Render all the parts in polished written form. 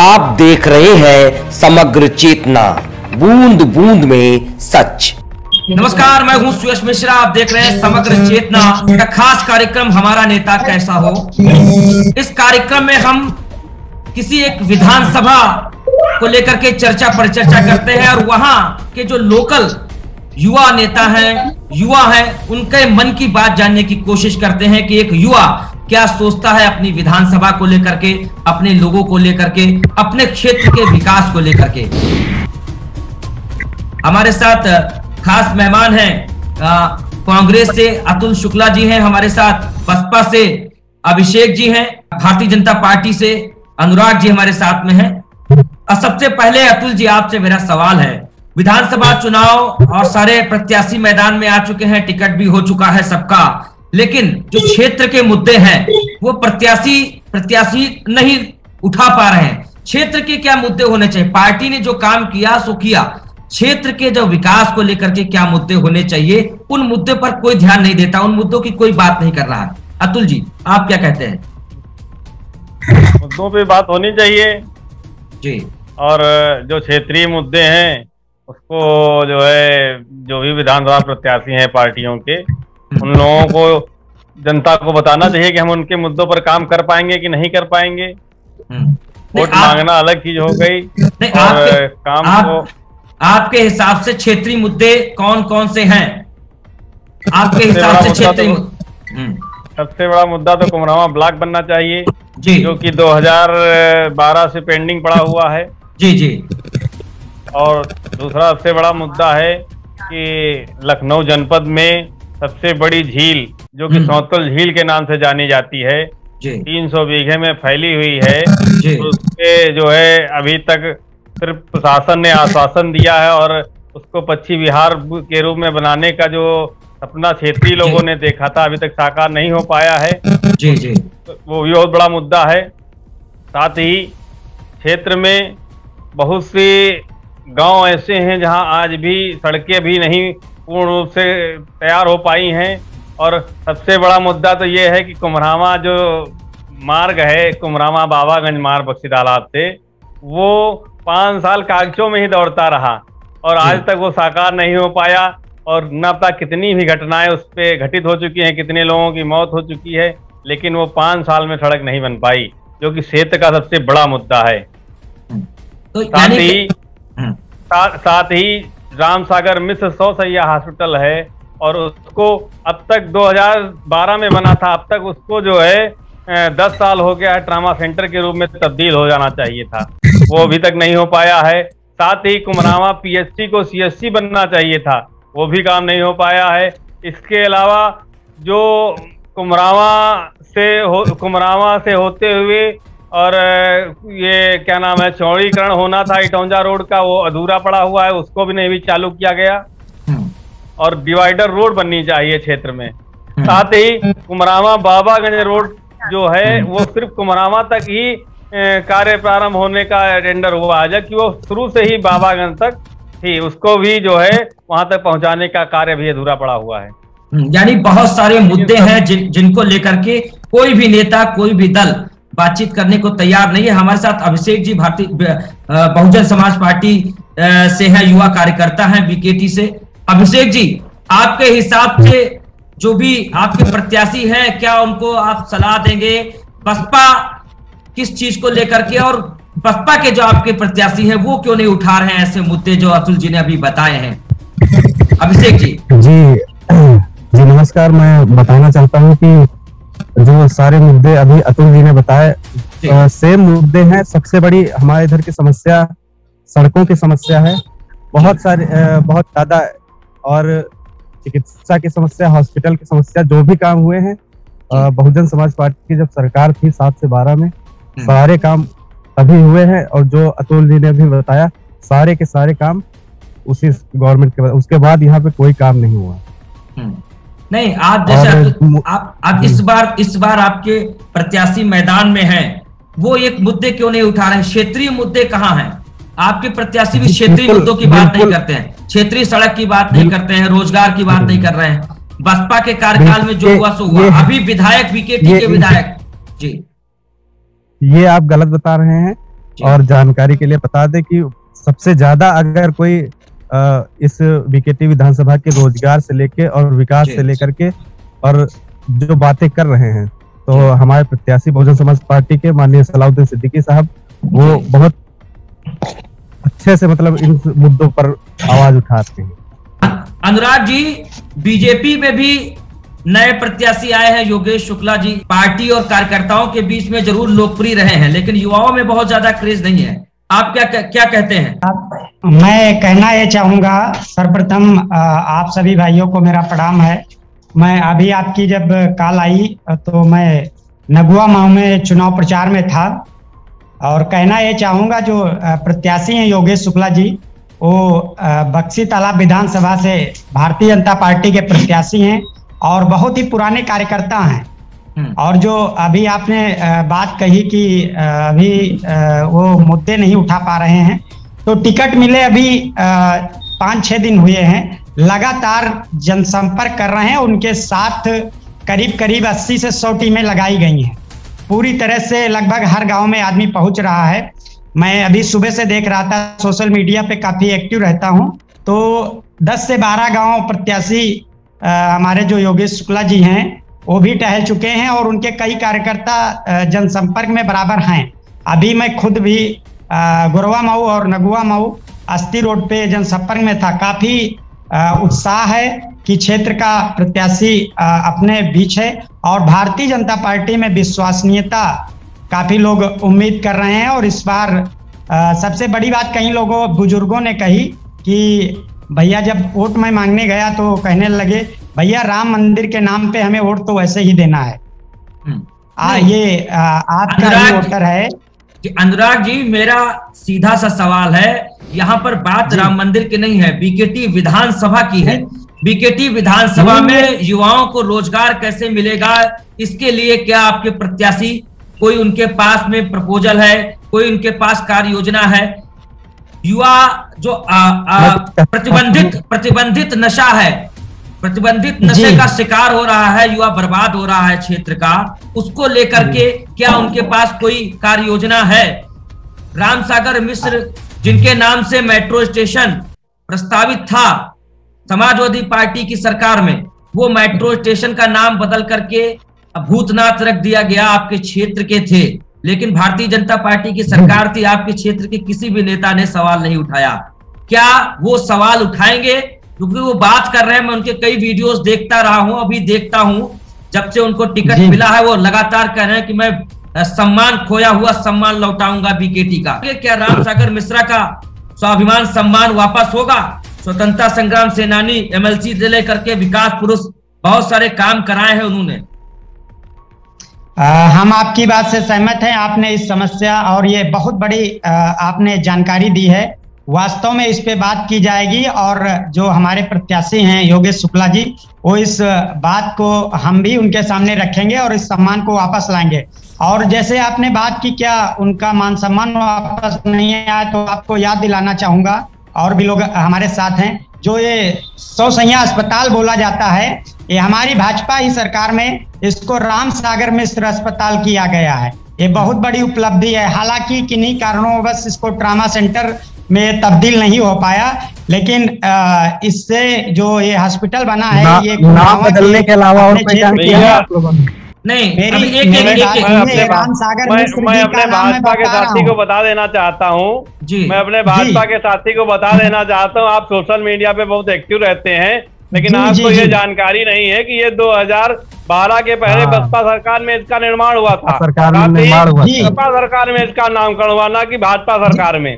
आप देख रहे हैं समग्र चेतना, बूंद बूंद में सच। नमस्कार, मैं हूं सुयश मिश्रा। आप देख रहे हैं समग्र चेतना का खास कार्यक्रम हमारा नेता कैसा हो। इस कार्यक्रम में हम किसी एक विधानसभा को लेकर के चर्चा पर चर्चा करते हैं और वहां के जो लोकल युवा नेता हैं, युवा हैं, उनके मन की बात जानने की कोशिश करते हैं कि एक युवा क्या सोचता है अपनी विधानसभा को लेकर के, अपने लोगों को लेकर के, अपने क्षेत्र के विकास को लेकर के। हमारे साथ खास मेहमान हैं, कांग्रेस से अतुल शुक्ला जी हैं हमारे साथ, बसपा से अभिषेक जी हैं, भारतीय जनता पार्टी से अनुराग जी हमारे साथ में हैं। सबसे पहले अतुल जी, आपसे मेरा सवाल है, विधानसभा चुनाव और सारे प्रत्याशी मैदान में आ चुके हैं, टिकट भी हो चुका है सबका, लेकिन जो क्षेत्र के मुद्दे हैं वो प्रत्याशी नहीं उठा पा रहे हैं। क्षेत्र के क्या मुद्दे होने चाहिए? पार्टी ने जो काम किया सो किया, क्षेत्र के जो विकास को लेकर के क्या मुद्दे होने चाहिए, उन मुद्दे पर कोई ध्यान नहीं देता, उन मुद्दों की कोई बात नहीं कर रहा है। अतुल जी, आप क्या कहते हैं? मुद्दों पे बात होनी चाहिए जी, और जो क्षेत्रीय मुद्दे हैं उसको जो है, जो भी विधानसभा प्रत्याशी हैं पार्टियों के, उन लोगों को, जनता को बताना चाहिए कि हम उनके मुद्दों पर काम कर पाएंगे कि नहीं कर पाएंगे। वोट मांगना अलग चीज हो गई और काम को। आपके हिसाब से क्षेत्रीय मुद्दे कौन कौन से हैं? आपके हिसाब से क्षेत्रीय मुद्दे? सबसे बड़ा मुद्दा तो कुमरावा ब्लॉक बनना चाहिए जी, जो कि 2012 से पेंडिंग पड़ा हुआ है। जी जी। और दूसरा सबसे बड़ा मुद्दा है कि लखनऊ जनपद में सबसे बड़ी झील जो कि सौतल झील के नाम से जानी जाती है, 300 बीघे में फैली हुई है, उसके जो है अभी तक सिर्फ प्रशासन ने आश्वासन दिया है और उसको पक्षी विहार के रूप में बनाने का जो सपना क्षेत्रीय लोगों ने देखा था अभी तक साकार नहीं हो पाया है। जी जी, वो भी बहुत बड़ा मुद्दा है। साथ ही क्षेत्र में बहुत से गांव ऐसे हैं जहां आज भी सड़कें भी नहीं पूर्ण रूप से तैयार हो पाई हैं। और सबसे बड़ा मुद्दा तो ये है कि कुमरावा जो मार्ग है, कुमरावा बाबागंज मार्ग बख्शीदालाब से, वो 5 साल कागजों में ही दौड़ता रहा और आज तक वो साकार नहीं हो पाया। और न पता कितनी भी घटनाएं उस पर घटित हो चुकी हैं, कितने लोगों की मौत हो चुकी है, लेकिन वो 5 साल में सड़क नहीं बन पाई, जो कि क्षेत्र का सबसे बड़ा मुद्दा है। तो साथ ही रामसागर मिश्र 100 सैया हॉस्पिटल है और उसको अब तक 2012 में बना था, अब तक उसको जो है 10 साल हो गया है, ट्रामा सेंटर के रूप में तब्दील हो जाना चाहिए था, वो अभी तक नहीं हो पाया है। साथ ही कुमरावा पीएचसी को सीएचसी बनना चाहिए था, वो भी काम नहीं हो पाया है। इसके अलावा जो कुमरावा से होते हुए और ये क्या नाम है, चौड़ीकरण होना था इटौंजा रोड का, वो अधूरा पड़ा हुआ है, उसको भी नहीं भी चालू किया गया। और डिवाइडर रोड बननी चाहिए क्षेत्र में। साथ ही कुमरावा बाबागंज रोड जो है वो सिर्फ कुमरावा तक ही कार्य प्रारंभ होने का टेंडर हुआ है, जबकि वो शुरू से ही बाबागंज तक थी, उसको भी जो है वहां तक पहुंचाने का कार्य भी अधूरा पड़ा हुआ है। यानी बहुत सारे मुद्दे हैं जिनको लेकर के कोई भी नेता, कोई भी दल बातचीत करने को तैयार नहीं है। हमारे साथ अभिषेक जी भारतीय बहुजन समाज पार्टी से है, युवा कार्यकर्ता हैं बीकेटी से। अभिषेक जी, आपके हिसाब से जो भी आपके प्रत्याशी हैं, क्या उनको आप सलाह देंगे बसपा किस चीज को लेकर के, और बसपा के जो आपके प्रत्याशी हैं वो क्यों नहीं उठा रहे हैं ऐसे मुद्दे जो अतुल जी ने अभी बताए हैं? अभिषेक जी। जी नमस्कार। मैं बताना चाहता हूं कि जो सारे मुद्दे अभी अतुल जी ने बताए सेम मुद्दे हैं। सबसे बड़ी हमारे इधर की समस्या सड़कों की समस्या है, बहुत ज्यादा, और चिकित्सा की समस्या, हॉस्पिटल की समस्या। जो भी काम हुए हैं बहुजन समाज पार्टी की जब सरकार थी 7 से 12 में, सारे काम तभी हुए हैं। और जो अतुल जी ने अभी बताया, सारे के सारे काम उसी गवर्नमेंट के बाद, उसके बाद यहाँ पे कोई काम नहीं हुआ। नहीं, आप जैसे आप इस बार आपके प्रत्याशी मैदान में हैं, वो एक मुद्दे क्यों नहीं उठा रहे हैं? क्षेत्रीय मुद्दे कहाँ हैं? आपके प्रत्याशी भी क्षेत्रीय मुद्दों की बात नहीं करते हैं, क्षेत्रीय सड़क की बात नहीं करते हैं, रोजगार की बात नहीं कर रहे हैं। बसपा के कार्यकाल में जो हुआ सो हुआ। अभी विधायक बीकेटी के विधायक जी, ये आप गलत बता रहे हैं। और जानकारी के लिए बता दें कि सबसे ज्यादा अगर कोई इस बीकेटी विधानसभा के रोजगार से लेके और विकास से लेकर के और जो बातें कर रहे हैं, तो हमारे प्रत्याशी बहुजन समाज पार्टी के माननीय सलाउद्दीन सिद्दीकी साहब वो बहुत अच्छे से मतलब इन मुद्दों पर आवाज उठाते हैं। अनुराग जी, बीजेपी में भी नए प्रत्याशी आए हैं योगेश शुक्ला जी, पार्टी और कार्यकर्ताओं के बीच में जरूर लोकप्रिय रहे हैं, लेकिन युवाओं में बहुत ज्यादा क्रेज नहीं है। आप क्या कहते हैं? मैं कहना ये चाहूंगा, सर्वप्रथम आप सभी भाइयों को मेरा प्रणाम है। मैं अभी आपकी जब कॉल आई तो मैं नगुआ माऊ में चुनाव प्रचार में था, और कहना ये चाहूंगा जो प्रत्याशी हैं योगेश शुक्ला जी, वो बक्सी तालाब विधानसभा से भारतीय जनता पार्टी के प्रत्याशी हैं और बहुत ही पुराने कार्यकर्ता हैं। और जो अभी आपने बात कही कि अभी वो मुद्दे नहीं उठा पा रहे हैं, तो टिकट मिले अभी 5-6 दिन हुए हैं, लगातार जनसंपर्क कर रहे हैं। उनके साथ करीब 80 से 100 टीमें लगाई गई हैं। पूरी तरह से लगभग हर गांव में आदमी पहुंच रहा है। मैं अभी सुबह से देख रहा था, सोशल मीडिया पे काफी एक्टिव रहता हूं, तो 10 से 12 गांव प्रत्याशी हमारे जो योगेश शुक्ला जी हैं वो भी टहल चुके हैं और उनके कई कार्यकर्ता जनसंपर्क में बराबर हैं। अभी मैं खुद भी गुरवा मऊ और नगुआ मऊ अस्थि रोड पे जनसंपर्क में था। काफी उत्साह है कि क्षेत्र का प्रत्याशी अपने बीच है और भारतीय जनता पार्टी में विश्वसनीयता काफी लोग उम्मीद कर रहे हैं। और इस बार सबसे बड़ी बात कई लोगों बुजुर्गों ने कही कि भैया जब वोट मैं मांगने गया तो कहने लगे भैया राम मंदिर के नाम पे हमें वोट तो वैसे ही देना है। ये आपका ही वोटर है। अनुराग जी, मेरा सीधा सा सवाल है, यहाँ पर बात राम मंदिर की नहीं है, बीकेटी विधानसभा की है। बीकेटी विधानसभा में युवाओं को रोजगार कैसे मिलेगा, इसके लिए क्या आपके प्रत्याशी, कोई उनके पास में प्रपोजल है, कोई उनके पास कार्य योजना है? युवा जो प्रतिबंधित नशा है, प्रतिबंधित नशे का शिकार हो रहा है, युवा बर्बाद हो रहा है क्षेत्र का, उसको लेकर के क्या उनके पास कोई कार्य योजना है? रामसागर मिश्र जिनके नाम से मेट्रो स्टेशन प्रस्तावित था समाजवादी पार्टी की सरकार में, वो मेट्रो स्टेशन का नाम बदल करके भूतनाथ रख दिया गया। आपके क्षेत्र के थे, लेकिन भारतीय जनता पार्टी की सरकार थी, आपके क्षेत्र के किसी भी नेता ने सवाल नहीं उठाया। क्या वो सवाल उठाएंगे? क्योंकि वो बात कर रहे हैं, मैं उनके कई वीडियोस देखता रहा हूं, अभी देखता हूं, जब से उनको टिकट मिला है वो लगातार कह रहे हैं कि मैं सम्मान, खोया हुआ सम्मान लौटाऊंगा बीकेटी का। क्या रामसागर मिश्रा का स्वाभिमान सम्मान वापस होगा? स्वतंत्रता संग्राम सेनानी, एमएलसी से लेकर के विकास पुरुष, बहुत सारे काम कराए हैं उन्होंने। हम आपकी बात से सहमत हैं। आपने इस समस्या और ये बहुत बड़ी आपने जानकारी दी है। वास्तव में इस पे बात की जाएगी और जो हमारे प्रत्याशी हैं योगेश शुक्ला जी, वो इस बात को हम भी उनके सामने रखेंगे और इस सम्मान को वापस लाएंगे। और जैसे आपने बात की क्या उनका मान सम्मान वापस नहीं आया, तो आपको याद दिलाना चाहूंगा, और भी लोग हमारे साथ हैं, जो ये 100 सैया अस्पताल बोला जाता है, ये हमारी भाजपा ही सरकार में इसको रामसागर मिश्र अस्पताल किया गया है। ये बहुत बड़ी उपलब्धि है। हालांकि किन्हीं कारणों बस इसको ट्रामा सेंटर में तब्दील नहीं हो पाया, लेकिन इससे जो ये हॉस्पिटल बना है, ये नाम बदलने के अलावा और कोई काम किया है आप लोगों ने? नहीं, मैं अपने भाजपा के साथी को बता देना चाहता हूँ, मैं अपने भाजपा के साथी को बता देना चाहता हूँ, आप सोशल मीडिया पे बहुत एक्टिव रहते हैं, लेकिन आपको ये जानकारी नहीं है कि ये 2012 के पहले बसपा सरकार में इसका निर्माण हुआ था। बसपा सरकार में इसका नामकरण हुआ, ना कि भाजपा सरकार में।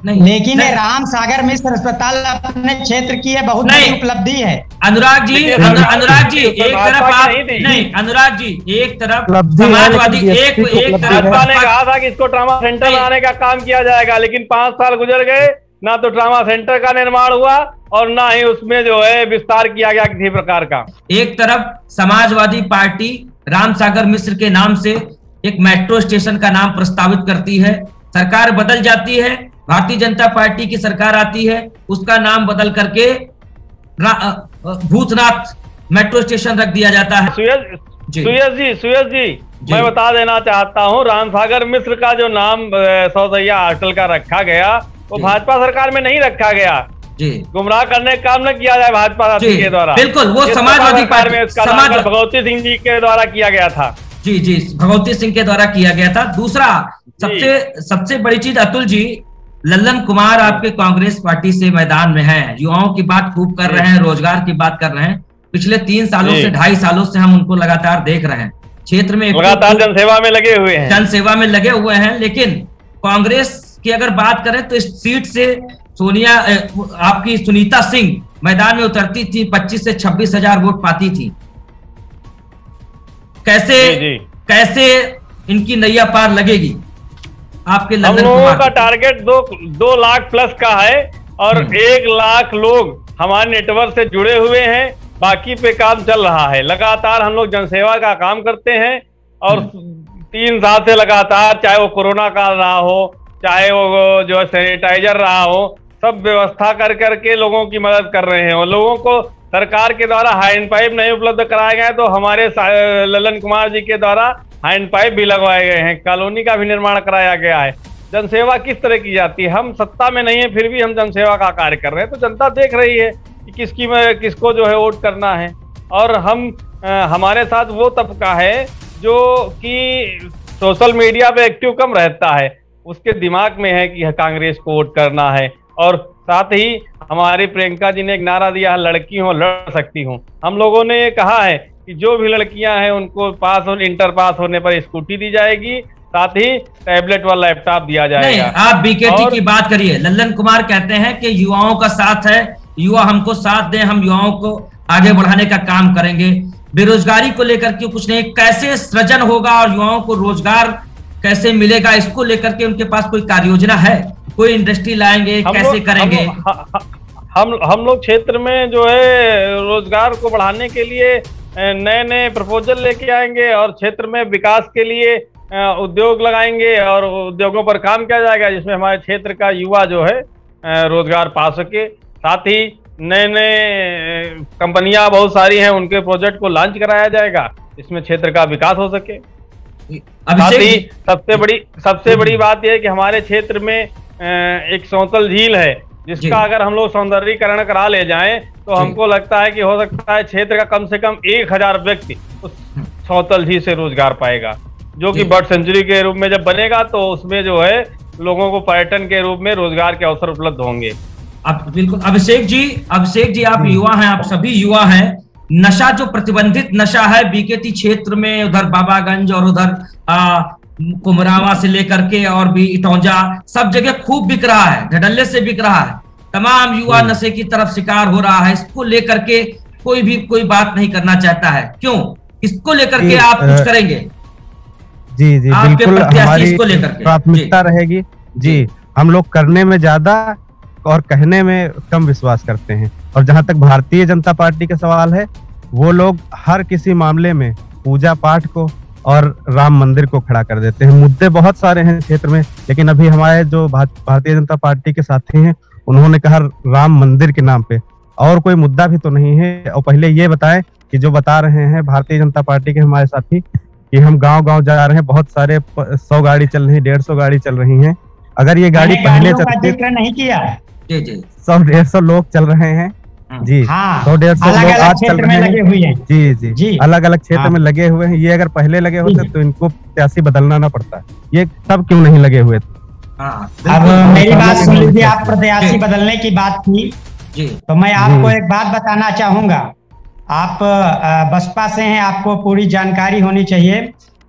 लेकिन रामसागर मिश्र अस्पताल अपने क्षेत्र की है बहुत बड़ी उपलब्धि है। अनुराग जी, एक तरफ आप नहीं, अनुराग जी एक तरफ समाजवादी, एक भाजपा ने कहा था कि इसको ट्रामा सेंटर बनाने का काम किया जाएगा, लेकिन 5 साल गुजर गए, ना तो ट्रामा सेंटर का निर्माण हुआ और ना ही उसमें जो है विस्तार किया गया किसी प्रकार का। एक तरफ समाजवादी पार्टी रामसागर मिश्र के नाम से एक मेट्रो स्टेशन का नाम प्रस्तावित करती है, सरकार बदल जाती है, भारतीय जनता पार्टी की सरकार आती है, उसका नाम बदल करके भूतनाथ मेट्रो स्टेशन रख दिया जाता है। सुयश जी मैं बता देना चाहता हूँ, रामसागर मिश्र का जो नाम सौसैया हॉस्टल का रखा गया वो भाजपा सरकार में नहीं रखा गया जी। गुमराह करने का काम न किया जाए भाजपा के द्वारा, बिल्कुल वो समाजवादी पार्टी में भगवती सिंह जी के द्वारा किया गया था। जी जी, भगवती सिंह के द्वारा किया गया था। दूसरा सबसे बड़ी चीज, अतुल जी, लल्लन कुमार आपके कांग्रेस पार्टी से मैदान में हैं, युवाओं की बात खूब कर रहे हैं, रोजगार की बात कर रहे हैं। पिछले 3 सालों से 2.5 सालों से हम उनको लगातार देख रहे हैं, क्षेत्र में लगातार जनसेवा में लगे हुए हैं, जनसेवा में लगे हुए हैं। लेकिन कांग्रेस की अगर बात करें तो इस सीट से सोनिया आपकी सुनीता सिंह मैदान में उतरती थी, 25 से 26 हजार वोट पाती थी। कैसे इनकी नैया पार लगेगी आपके हम लोगों का टारगेट 2 लाख प्लस का है और 1 लाख लोग हमारे नेटवर्क से जुड़े हुए हैं, बाकी पे काम चल रहा है। लगातार हम लोग जनसेवा का काम करते हैं और 3 साल से लगातार, चाहे वो कोरोना काल रहा हो, चाहे वो जो सैनिटाइजर रहा हो, सब व्यवस्था कर करके लोगों की मदद कर रहे हैं। और लोगों को सरकार के द्वारा हैंड पाइप नहीं उपलब्ध कराए गए तो हमारे लल्लन कुमार जी के द्वारा हैंड पाइप भी लगवाए गए हैं, कॉलोनी का भी निर्माण कराया गया है। जनसेवा किस तरह की जाती है, हम सत्ता में नहीं है फिर भी हम जनसेवा का कार्य कर रहे हैं, तो जनता देख रही है कि किसको जो है वोट करना है। और हमारे साथ वो तबका है जो कि सोशल मीडिया पे एक्टिव कम रहता है, उसके दिमाग में है कि कांग्रेस को वोट करना है। और साथ ही हमारी प्रियंका जी ने एक नारा दिया है, लड़की हो लड़ सकती हूँ। हम लोगों ने ये कहा है कि जो भी लड़कियां हैं उनको इंटर पास होने पर स्कूटी दी जाएगी, साथ ही टैबलेट व लैपटॉप दिया जाएगा। नहीं, आप बीकेटी की बात करिए। लल्लन कुमार कहते हैं कि युवाओं का साथ है, युवा हमको साथ दें, हम युवाओं को आगे बढ़ाने का काम करेंगे। बेरोजगारी को लेकर के कुछ नहीं, कैसे सृजन होगा और युवाओं को रोजगार कैसे मिलेगा, इसको लेकर के उनके पास कोई कार्य योजना है? कोई इंडस्ट्री लाएंगे, कैसे करेंगे? हम लोग क्षेत्र में जो है रोजगार को बढ़ाने के लिए नए प्रपोजल लेके आएंगे और क्षेत्र में विकास के लिए उद्योग लगाएंगे और उद्योगों पर काम किया जाएगा, जिसमें हमारे क्षेत्र का युवा जो है रोजगार पा सके। साथ ही नए कंपनियां बहुत सारी हैं, उनके प्रोजेक्ट को लॉन्च कराया जाएगा, जिसमें क्षेत्र का विकास हो सके। साथ ही सबसे बड़ी बात यह है कि हमारे क्षेत्र में एक सौतल झील है, जिसका अगर हम लोग सौंदर्यीकरण करा ले जाएं तो हमको लगता है कि हो सकता है क्षेत्र का कम से कम 1000 व्यक्ति उस सौतल झील से रोजगार पाएगा, जो कि बर्ड सेंचुरी के रूप में जब बनेगा तो उसमें जो है लोगों को पर्यटन के रूप में रोजगार के अवसर उपलब्ध होंगे। अब बिल्कुल अभिषेक जी आप युवा हैं, आप सभी युवा हैं। नशा जो प्रतिबंधित नशा है बीकेटी क्षेत्र में, उधर बाबागंज और उधर कुमरावा से लेकर के और भी इटौंजा, सब जगह खूब बिक रहा है, धड़ल्ले से बिक रहा है। तमाम युवा नशे की तरफ शिकार हो रहा है। इसको लेकर के कोई बात नहीं करना चाहता है, क्यों? इसको लेकर के आप कुछ करेंगे? जी बिल्कुल, हमारी प्राथमिकता रहेगी जी। हम लोग करने में ज्यादा और कहने में कम विश्वास करते हैं। और जहां तक भारतीय जनता पार्टी का सवाल है, वो लोग हर किसी मामले में पूजा पाठ को और राम मंदिर को खड़ा कर देते हैं। मुद्दे बहुत सारे हैं क्षेत्र में, लेकिन अभी हमारे जो भारतीय जनता पार्टी के साथी हैं उन्होंने कहा राम मंदिर के नाम पे, और कोई मुद्दा भी तो नहीं है। और पहले ये बताएं कि जो बता रहे हैं भारतीय जनता पार्टी के हमारे साथी कि हम गांव-गांव जा रहे हैं, बहुत सारे 100 गाड़ी चल रही, 150 गाड़ी चल रही है। अगर ये गाड़ी पहले चलती, नहीं किया 100-150 लोग चल रहे हैं जी, 100-150 लोग आज चल रहे हैं जी, अलग अलग क्षेत्र में लगे हुए हैं। ये अगर पहले लगे होते तो इनको प्रत्याशी बदलना ना पड़ता। ये सब क्यों नहीं लगे हुए थे? अब मेरी बात सुन लीजिए, आप प्रत्याशी बदलने की बात की तो मैं आपको एक बात बताना चाहूंगा। आप बसपा से हैं, आपको पूरी जानकारी होनी चाहिए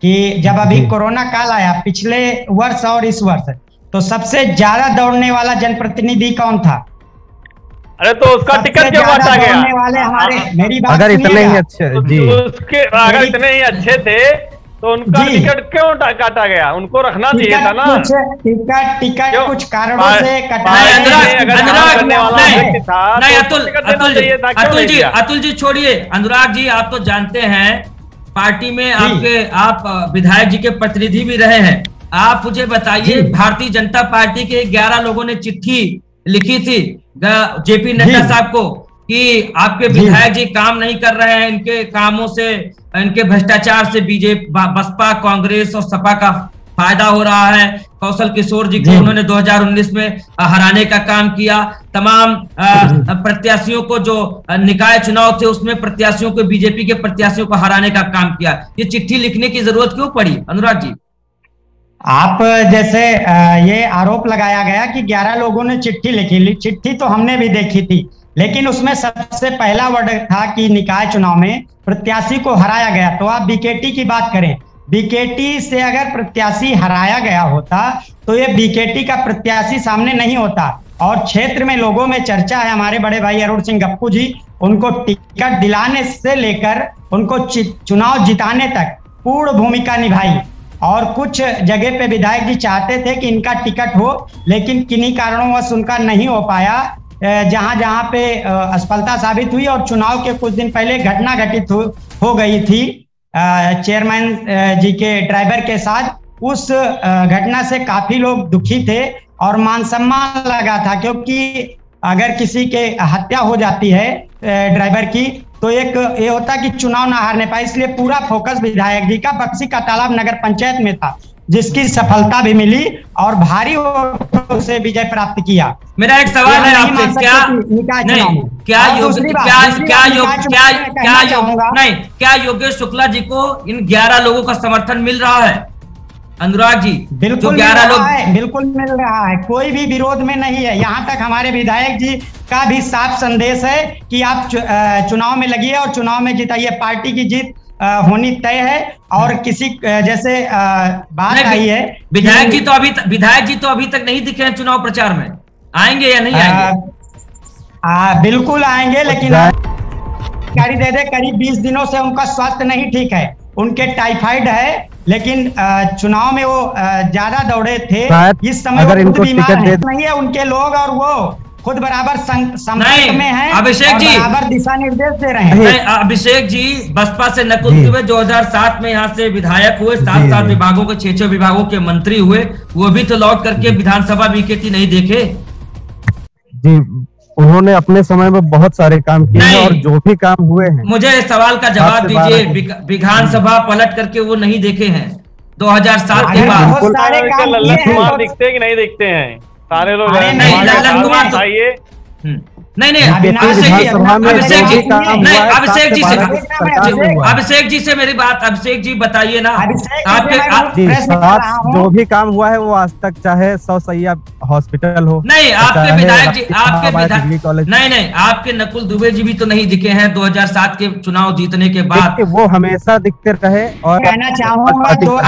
कि जब अभी कोरोना काल आया पिछले वर्ष और इस वर्ष, तो सबसे ज्यादा दौड़ने वाला जनप्रतिनिधि कौन था? अरे तो उसका टिकट क्यों काटा गया? वाले हमारे, मेरी बात अगर इतने ही अच्छे जी, उसके अगर इतने ही अच्छे थे तो उनका टिकट क्यों काटा गया? उनको रखना चाहिए था ना। टिकट कुछ कारणों से अतुल जी छोड़िए, अनुराग जी आप तो जानते हैं पार्टी में आप विधायक जी के प्रतिनिधि भी रहे हैं। आप मुझे बताइए, भारतीय जनता पार्टी के 11 लोगों ने चिट्ठी लिखी थी जेपी नड्डा साहब को कि आपके विधायक जी काम नहीं कर रहे हैं, इनके कामों से इनके भ्रष्टाचार से बीजेपी, बसपा, कांग्रेस और सपा का फायदा हो रहा है। कौशल किशोर जी को उन्होंने 2019 में हराने का काम किया। तमाम प्रत्याशियों को, जो निकाय चुनाव थे उसमें प्रत्याशियों को, बीजेपी के प्रत्याशियों को हराने का काम किया। ये चिट्ठी लिखने की जरूरत क्यों पड़ी अनुराग जी? आप जैसे ये आरोप लगाया गया कि 11 लोगों ने चिट्ठी लिखी, चिट्ठी तो हमने भी देखी थी, लेकिन उसमें सबसे पहला वर्ड था कि निकाय चुनाव में प्रत्याशी को हराया गया। तो आप बीकेटी की बात करें, बीकेटी से अगर प्रत्याशी हराया गया होता तो ये बीकेटी का प्रत्याशी सामने नहीं होता। और क्षेत्र में लोगों में चर्चा है, हमारे बड़े भाई अरुण सिंह गप्पू जी उनको टिकट दिलाने से लेकर उनको चुनाव जिताने तक पूर्ण भूमिका निभाई। और कुछ जगह पे विधायक जी चाहते थे कि इनका टिकट हो, लेकिन किन्हीं कारणों से उनका नहीं हो पाया। जहां जहां पे असफलता साबित हुई और चुनाव के कुछ दिन पहले घटना घटित हो गई थी चेयरमैन जी के ड्राइवर के साथ, उस घटना से काफी लोग दुखी थे और मान सम्मान लगा था, क्योंकि अगर किसी के हत्या हो जाती है ड्राइवर की तो एक ये होता कि चुनाव ना हारने पाए। इसलिए पूरा फोकस विधायक जी का बक्सी का तालाब नगर पंचायत में था, जिसकी सफलता भी मिली और भारी वोटों से विजय प्राप्त किया। मेरा एक सवाल है आपसे, क्या योगेश शुक्ला जी को इन 11 लोगों का समर्थन मिल रहा है अनुराग जी? बिल्कुल 11 लोग, बिल्कुल मिल रहा है, कोई भी विरोध में नहीं है। यहाँ तक हमारे विधायक जी का भी साफ संदेश है कि आप चुनाव में लगिए और चुनाव में जिताइए, पार्टी की जीत होनी तय है। और किसी जैसे बात आई है, विधायक जी तो अभी तक नहीं दिखे हैं चुनाव प्रचार में, आएंगे या नहीं आएंगे? बिल्कुल आएंगे, लेकिन जानकारी दे दे, करीब 20 दिनों से उनका स्वास्थ्य नहीं ठीक है, उनके टाइफाइड है, लेकिन चुनाव में वो ज्यादा दौड़े थे। इस समय अगर इनको टिकट नहीं है उनके लोग, और वो खुद बराबर संपर्क में हैं। अभिषेक जी बराबर दिशा निर्देश दे रहे हैं। अभिषेक जी बसपा से नकुल दुबे 2007 में यहाँ से विधायक हुए, 7 विभागों के 6 विभागों के मंत्री हुए, वो भी तो लौट करके विधानसभा बीकेटी नहीं देखे जी। उन्होंने अपने समय में बहुत सारे काम किए हैं और जो भी काम हुए हैं। मुझे सवाल का जवाब दीजिए, विधानसभा पलट करके वो नहीं देखे हैं 2007 के बाद? लल्लन कुमार दिखते कि नहीं दिखते हैं? सारे लोग लल्लन कुमार बताइए। अभिषेक जी से मेरी बात, अभिषेक जी बताइए ना, आपके जो भी काम हुआ है वो आज तक, चाहे 100 सैया हॉस्पिटल हो, नहीं आपके विधायक जी, नहीं आपके नकुल दुबे जी भी तो नहीं दिखे हैं 2007 के चुनाव जीतने के बाद। वो हमेशा दिखते रहे। और कहना चाहूंगा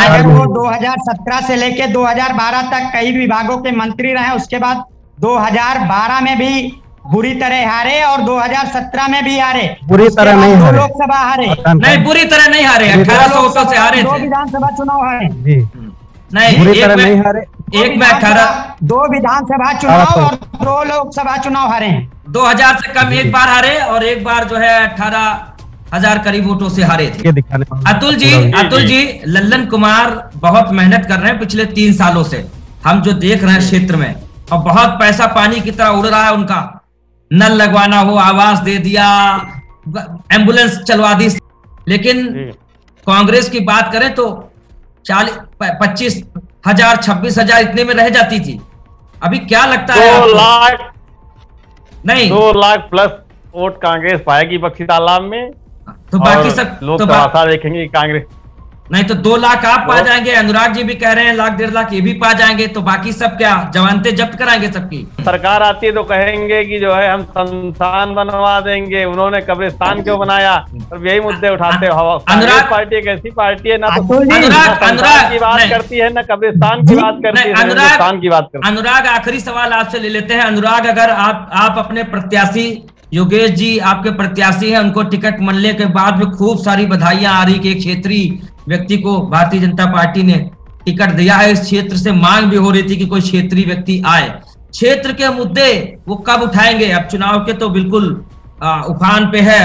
अगर वो 2017 से लेके 2012 तक कई विभागों के मंत्री रहे, उसके बाद 2012 में भी बुरी तरह हारे और 2017 में भी हारे। बुरी तरह नहीं हारे, लोकसभा हारे नहीं, बुरी तरह नहीं हारे, 1800 वोटों से हारे थे। 2 विधानसभा चुनाव हारे नहीं, बुरी तरह नहीं हारे। एक में 18, 2 विधानसभा चुनाव और 2 लोकसभा चुनाव हारे। 2000 से कम एक बार हारे और एक बार जो है 18,000 करीब वोटों से हारे थे। अतुल जी लल्लन कुमार बहुत मेहनत कर रहे हैं पिछले 3 सालों से, हम जो देख रहे हैं क्षेत्र में, और बहुत पैसा पानी की तरह उड़ रहा है उनका। नल लगवाना हो, आवास दे दिया, एम्बुलेंस चलवा दी, लेकिन कांग्रेस की बात करें तो 25,000 26,000 इतने में रह जाती थी। अभी क्या लगता है 2 लाख नहीं 2 लाख प्लस वोट कांग्रेस पाएगी बक्सी तालाब में, तो बाकी सब लोग तो आशा देखेंगे कांग्रेस नहीं तो 2 लाख आप पा जाएंगे, अनुराग जी भी कह रहे हैं 1 लाख 1.5 लाख ये भी पा जाएंगे, तो बाकी सब क्या जमानतें जब्त कराएंगे सबकी? सरकार आती है तो कहेंगे कि जो है हम शमशान बनवा देंगे, उन्होंने कब्रिस्तान क्यों बनाया, और यही मुद्दे उठाते हो। अनुराग पार्टी एक ऐसी पार्टी है ना तो अनुराग की बात करती है, ना कब्रिस्तान की बात करती है, हिंदुस्तान की बात करती है। अनुराग आखिरी सवाल आपसे ले लेते हैं। अनुराग, अगर आप अपने प्रत्याशी योगेश जी आपके प्रत्याशी हैं, उनको टिकट मिलने के बाद भी खूब सारी बधाइयां आ रही कि एक क्षेत्रीय व्यक्ति को भारतीय जनता पार्टी ने टिकट दिया है, इस क्षेत्र से मांग भी हो रही थी कि कोई क्षेत्रीय व्यक्ति आए। क्षेत्र के मुद्दे वो कब उठाएंगे? अब चुनाव के तो बिल्कुल उफान पे है,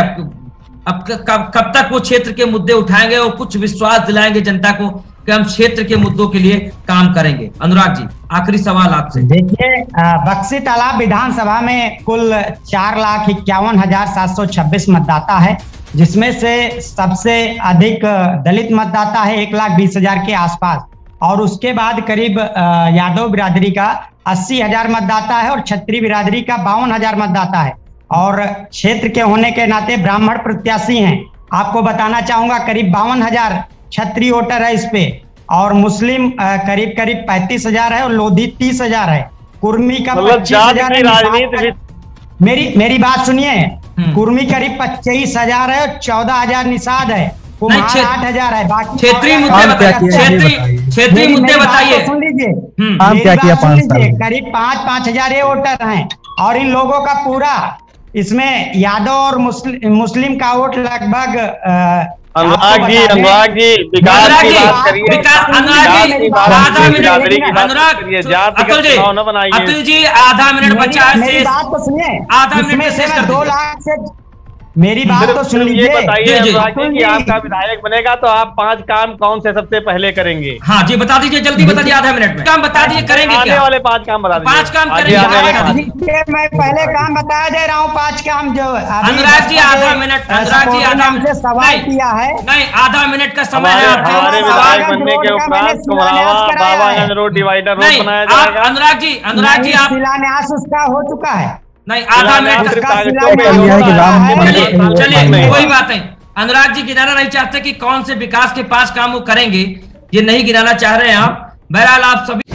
अब कब तक वो क्षेत्र के मुद्दे उठाएंगे और कुछ विश्वास दिलाएंगे जनता को कि हम क्षेत्र के मुद्दों के लिए काम करेंगे? अनुराग जी आखिरी सवाल आपसे। देखिए, बक्सी तालाब विधानसभा में कुल 4,51,726 मतदाता है जिसमें से सबसे अधिक दलित मतदाता है 1,20,000 के आसपास, और उसके बाद करीब यादव बिरादरी का 80,000 मतदाता है और क्षत्रिय बिरादरी का 52,000 मतदाता है। और क्षेत्र के होने के नाते ब्राह्मण प्रत्याशी हैं। आपको बताना चाहूंगा करीब 52,000 क्षत्रिय वोटर है इस पे, और मुस्लिम करीब 35,000 है और लोधी 30,000 है। कुर्मी का 25,000 मेरी बात सुनिए, कुर्मी करीब 25,000 है और 14,000 निषाद है, कुम्हार 8,000 है। बाकी क्षेत्रीय मुद्दे बताइए। सुन लीजिए, करीब 5,000 ये वोटर हैं, और इन लोगों का पूरा इसमें यादव और मुस्लिम का वोट लगभग अनुराग जी विकास की बात करिए, अतुल जी आधा मिनट बचा है, मेरी बात तो सुनिए, आधा मिनट में शेष कर 2 लाख से मेरी बात तो सुन लीजिए। बताइए अनुराग जी कि आपका विधायक बनेगा तो आप 5 काम कौन से सबसे पहले करेंगे? हाँ जी बता दीजिए, जल्दी बता दीजिए, आधा मिनट में काम बता दीजिए, करेंगे क्या? आने वाले 5 काम बता दीजिए। 5 काम करेंगे। मैं पहले काम बता दे रहा हूँ, 5 काम जो अनुराग जी आधा मिनट, अनुराग जी आधा मिनट सवाल किया है, नहीं आधा मिनट का समय है। हमारे विधायक बनने के उपरांत कुम्हावा बाबागंज रोड डिवाइडर रोड बनाया जाएगा। अनुराग जी आप शिलान्यास उसका हो चुका है, नहीं आधा मिनट चलिए कोई बात नहीं। अनुराग जी गिनाना नहीं चाहते कि कौन से विकास के 5 काम वो करेंगे, ये नहीं गिनाना चाह रहे हैं आप। बहरहाल आप सभी